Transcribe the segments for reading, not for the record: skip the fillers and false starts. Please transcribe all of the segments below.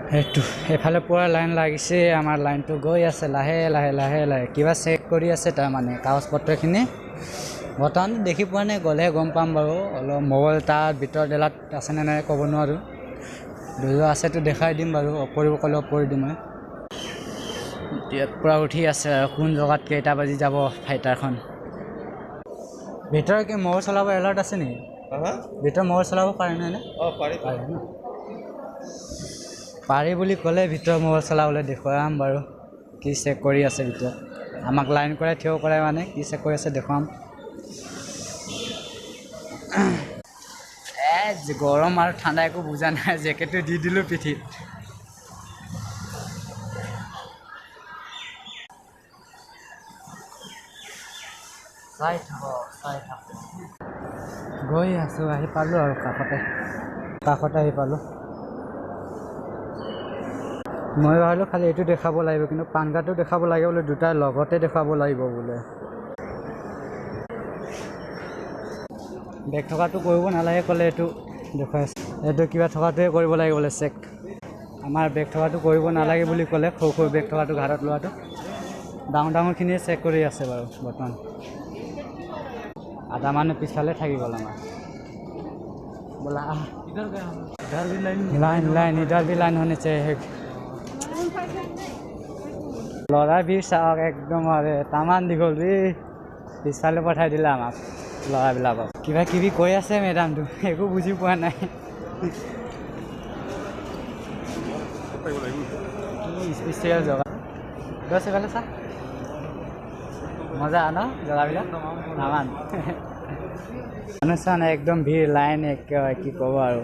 সেইটো এফালে পুৰা লাইন লাগিছে আমাৰ লাইনটো গৈ আছে লাহে লাহে লাহে লাহে কিবা চেক কৰি আছে তাৰমানে কাগজ পত্ৰখিনি বৰ্তমান দেখি পোৱা নাই গ'লে গম পাম বাৰু অলপ মোবাইল তাৰ ভিতৰত ডেলাত আছেনে নাই ক'ব নোৱাৰোঁ দুয়ো আছেতো দেখাই দিম বাৰু কৰিব ক'লে কৰি দিম মই এতিয়া পুৰা উঠি আছে আৰু কোন জেগাত কেইটা বাজি যাব ফাইটাৰখন ভিতৰত কি মোবাইল চলাব এলাৰ্ট আছে নেকি ভিতৰত মোবাইল চলাব পাৰে নাই নে পাৰে ন পাৰি বুলি ক'লে ভিতৰত মোবাইল চলাবলৈ দেখুৱাম বাৰু কি চেক কৰি আছে ভিতৰত আমাক লাইন কৰাই থিয় কৰাই মানে কি চেক কৰি আছে দেখুৱাম গৰম আৰু ঠাণ্ডা একো বুজা নাই জেকেটটো দি দিলোঁ পিঠিত চাই থাক গৈ আছোঁ আহি পালোঁ আৰু কাষতে আহি পালোঁ মই ভাবিলোঁ খালি এইটো দেখাব লাগিব কিন্তু পান কাৰ্ডটো দেখাব লাগে বোলে দুটাৰ লগতে দেখুৱাব লাগিব বোলে বেগ থকাটো কৰিব নালাগে ক'লে এইটো দেখুৱাইছে এইটো কিবা থকাটোৱে কৰিব লাগে বোলে চেক আমাৰ বেগ থকাটো কৰিব নালাগে বুলি ক'লে সৰু সৰু বেগ থকাটো ঘাটত লোৱাটো ডাঙৰখিনিয়ে চেক কৰি আছে বাৰু বৰ্তমান আধা মানুহ পিছফালে থাকি গ'ল আমাৰ बोला लाइन इधर भी लाइन होने चाहिए ল'ৰা ভিৰ চাওক একদম আৰু তামান দীঘল বি পিছফালে পঠাই দিলে আমাক ল'ৰাবিলাকক কিবা কিবি কৈ আছে মেডামটো একো বুজি পোৱা নাই স্পেচিয়েল জেগা গৈছে গ'লে চা মজা ন জেগাবিলাক তামান অনুষ্ঠান একদম ভিৰ লাইন একেবাৰে কি ক'ব আৰু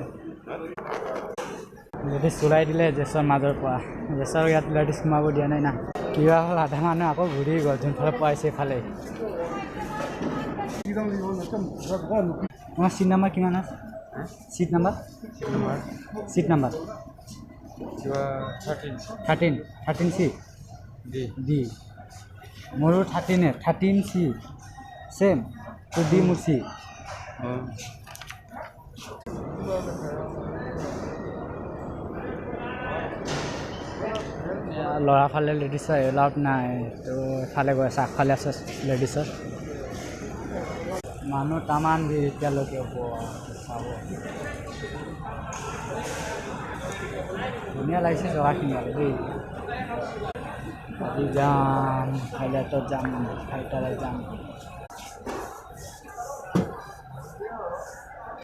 যদি চলাই দিলে জেছৰ মাজৰ পৰা জেছৰ ইয়াত লাইট সোমাব দিয়া নাই না কিবা হ'ল আধা মানুহ আকৌ ঘূৰি গ'ল যোনফালে পোৱাইছে এইফালে তোমাৰ চিট নাম্বাৰ কিমান আছে চিট নাম্বাৰ 13 চি ডি মোৰো 13 চি চেম তো ডি মোৰ চি ল'ৰা ফালে লেডিছৰ এলাউড নাই তো এফালে গৈ আছে আগফালে আছে লেডিছৰ মানুহ তামান দি এতিয়ালৈকে চাব ধুনীয়া লাগিছে জেগাখিনি আৰু দেই আজি যাম হাইলাইটত যাম ফাইটাৰত যাম